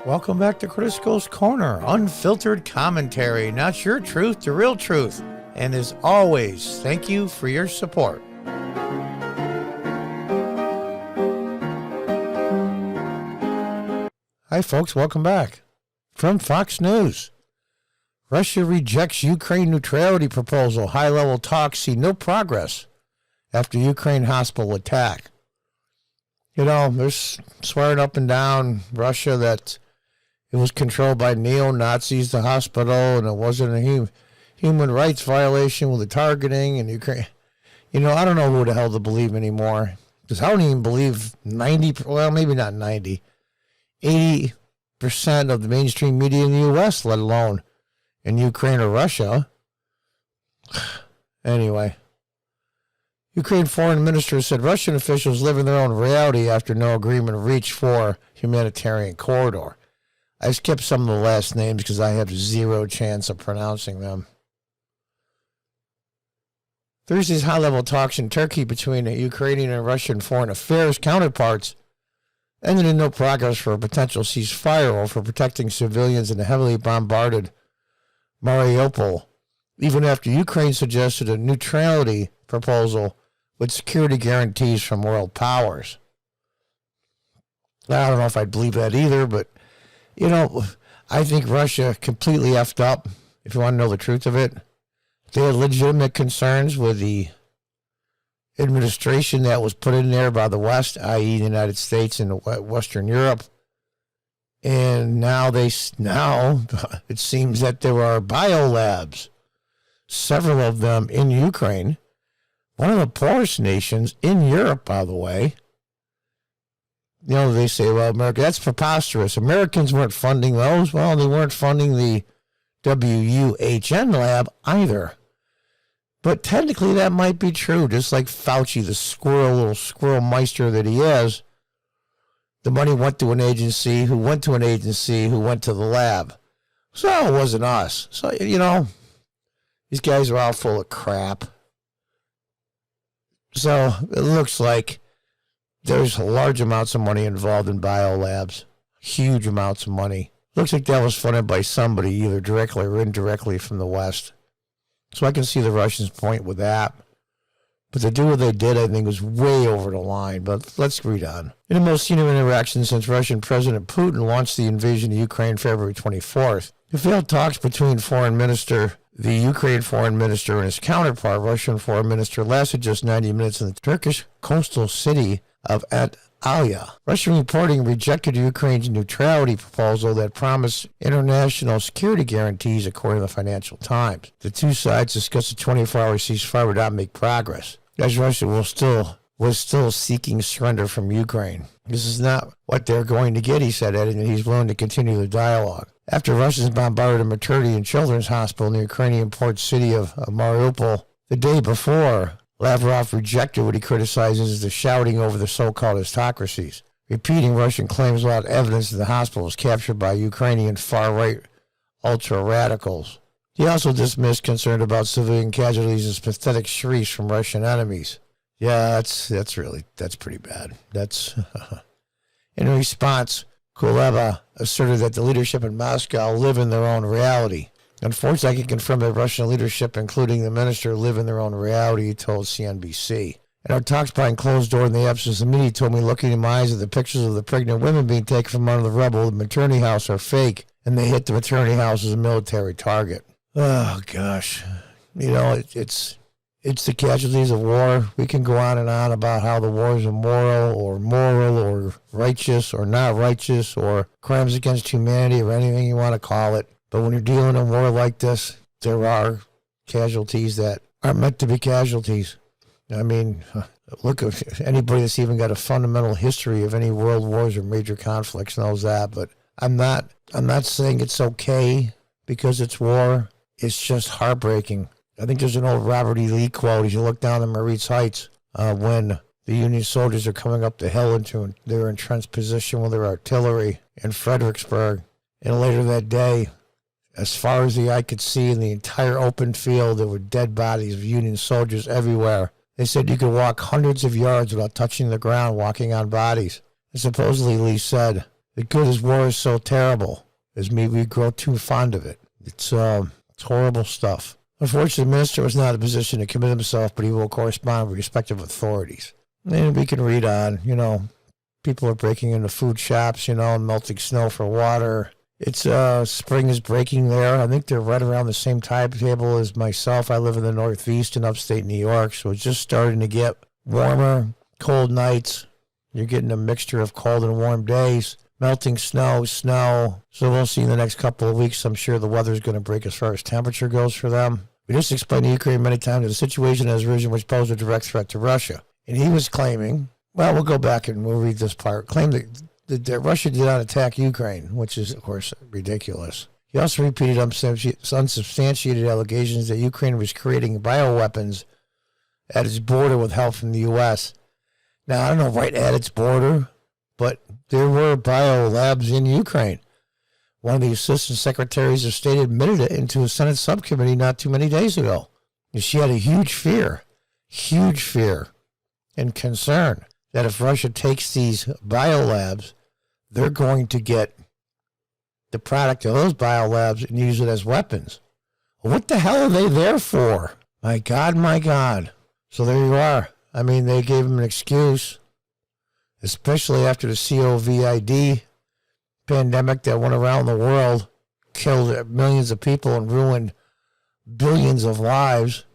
Welcome back to Critical Corner, unfiltered commentary, not your truth, the real truth. And as always, thank you for your support. Hi folks, welcome back. From Fox News, Russia rejects Ukraine neutrality proposal. High-level talks see no progress after Ukraine hospital attack. You know, they're swearing up and down Russia that it was controlled by neo-Nazis, the hospital, and it wasn't a human rights violation with the targeting and Ukraine. You know, I don't know who the hell to believe anymore. Because I don't even believe 90, well, maybe not 90, 80% of the mainstream media in the U.S., let alone in Ukraine or Russia. Anyway, Ukraine foreign minister said Russian officials live in their own reality after no agreement reached for humanitarian corridor. I skipped some of the last names because I have zero chance of pronouncing them. Thursday's high-level talks in Turkey between the Ukrainian and Russian foreign affairs counterparts ended in no progress for a potential ceasefire or for protecting civilians in the heavily bombarded Mariupol, even after Ukraine suggested a neutrality proposal with security guarantees from world powers. I don't know if I'd believe that either, but you know, I think Russia completely effed up, if you want to know the truth of it. They had legitimate concerns with the administration that was put in there by the West, i.e. the United States and Western Europe. And now it seems that there are biolabs, several of them in Ukraine, one of the poorest nations in Europe, by the way. You know, they say, well, America, that's preposterous. Americans weren't funding those. Well, they weren't funding the WUHN lab either. But technically that might be true, just like Fauci, the little squirrel meister that he is. The money went to an agency, who went to the lab. So it wasn't us. So, you know, these guys are all full of crap. So it looks like there's large amounts of money involved in biolabs, huge amounts of money. Looks like that was funded by somebody, either directly or indirectly from the West. So I can see the Russians' point with that. But to do what they did, I think, was way over the line. But let's read on. In the most senior interaction since Russian President Putin launched the invasion of Ukraine February 24th, the failed talks between the Ukraine foreign minister and his counterpart, Russian foreign minister, lasted just 90 minutes in the Turkish coastal city of Antalya. Russian reporting rejected Ukraine's neutrality proposal that promised international security guarantees, according to the Financial Times. The two sides discussed a 24-hour ceasefire would not make progress, as Russia was still seeking surrender from Ukraine. This is not what they're going to get, he said, adding that he's willing to continue the dialogue. After Russians bombarded a maternity and children's hospital in the Ukrainian port city of Mariupol the day before, Lavrov rejected what he criticizes as the shouting over the so-called autocracies, repeating Russian claims without evidence that the hospital was captured by Ukrainian far-right ultra-radicals. He also dismissed concern about civilian casualties as pathetic shrieks from Russian enemies. Yeah, that's pretty bad. In response, Kuleba asserted that the leadership in Moscow live in their own reality. Unfortunately, I can confirm that Russian leadership, including the minister, live in their own reality, he told CNBC. In our talks behind closed doors in the absence of the media, told me looking in my eyes at the pictures of the pregnant women being taken from under the rubble of the maternity house are fake, and they hit the maternity house as a military target. Oh, gosh. You know, it's the casualties of war. We can go on and on about how the war is immoral or righteous or not righteous or crimes against humanity or anything you want to call it. But when you're dealing in a war like this, there are casualties that aren't meant to be casualties. I mean, look, anybody that's even got a fundamental history of any world wars or major conflicts knows that. But I'm not saying it's okay because it's war. It's just heartbreaking. I think there's an old Robert E. Lee quote. As you look down the Maritz Heights, when the Union soldiers are coming up the hill into their entrenched position with their artillery in Fredericksburg, and later that day, as far as the eye could see in the entire open field, there were dead bodies of Union soldiers everywhere. They said you could walk hundreds of yards without touching the ground, walking on bodies. And supposedly Lee said, Because war is so terrible, as maybe we grow too fond of it. It's horrible stuff. Unfortunately, the minister was not in a position to commit himself, but he will correspond with respective authorities. And we can read on, people are breaking into food shops, and melting snow for water. It's spring is breaking there. I think they're right around the same timetable as myself. I live in the Northeast in upstate New York, so it's just starting to get warmer, cold nights. You're getting a mixture of cold and warm days, melting snow. So we'll see in the next couple of weeks. I'm sure the weather's going to break as far as temperature goes for them. We just explained to Ukraine many times that the situation has arisen which posed a direct threat to Russia. And he was claiming, well, we'll go back and we'll read this part, claimed that Russia did not attack Ukraine, which is, of course, ridiculous. He also repeated unsubstantiated allegations that Ukraine was creating bioweapons at its border with help from the U.S. Now, I don't know right at its border, but there were biolabs in Ukraine. One of the assistant secretaries of state admitted it into a Senate subcommittee not too many days ago. And she had a huge fear and concern that if Russia takes these biolabs, they're going to get the product of those biolabs and use it as weapons. What the hell are they there for? My God. So there you are. I mean, they gave him an excuse, especially after the COVID pandemic that went around the world, killed millions of people and ruined billions of lives.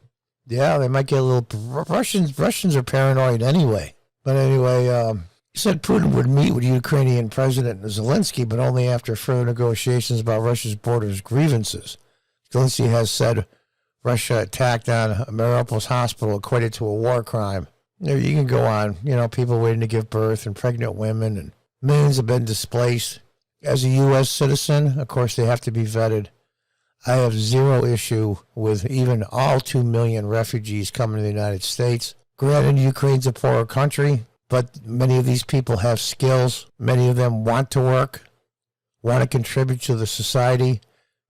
Yeah, they might get a little... Russians are paranoid anyway. But anyway, he said Putin would meet with Ukrainian President Zelensky, but only after further negotiations about Russia's borders grievances. Zelensky has said Russia attacked on Mariupol's hospital equated to a war crime. You can go on, people waiting to give birth and pregnant women, and millions have been displaced. As a U.S. citizen, of course, they have to be vetted. I have zero issue with even all 2 million refugees coming to the United States. Granted, Ukraine's a poorer country, but many of these people have skills. Many of them want to work, want to contribute to the society.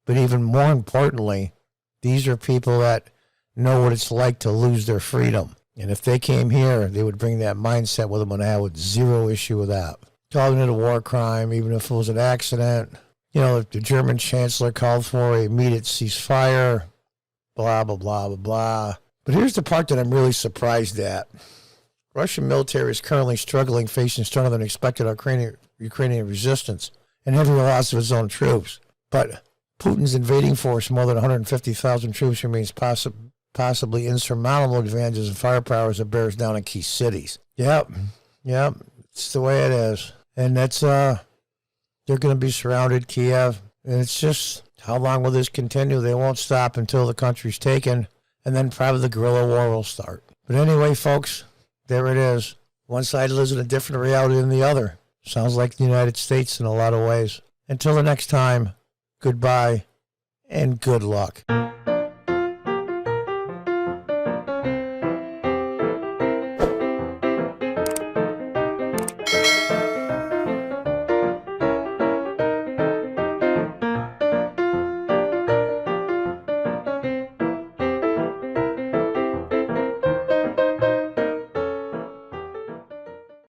But even more importantly, these are people that know what it's like to lose their freedom. And if they came here, they would bring that mindset with them, and I have zero issue with that. Calling it a war crime, even if it was an accident. The German chancellor called for a immediate ceasefire, blah, blah, blah, blah, blah. But here's the part that I'm really surprised at. Russian military is currently struggling, facing stronger than expected Ukrainian resistance and heavy loss of its own troops. But Putin's invading force, more than 150,000 troops, remains possibly insurmountable advantages and firepower as it bears down in key cities. Yep, it's the way it is. And that's, they're going to be surrounded, Kiev. And it's just, how long will this continue? They won't stop until the country's taken, and then probably the guerrilla war will start. But anyway, folks, there it is. One side lives in a different reality than the other. Sounds like the United States in a lot of ways. Until the next time, goodbye and good luck.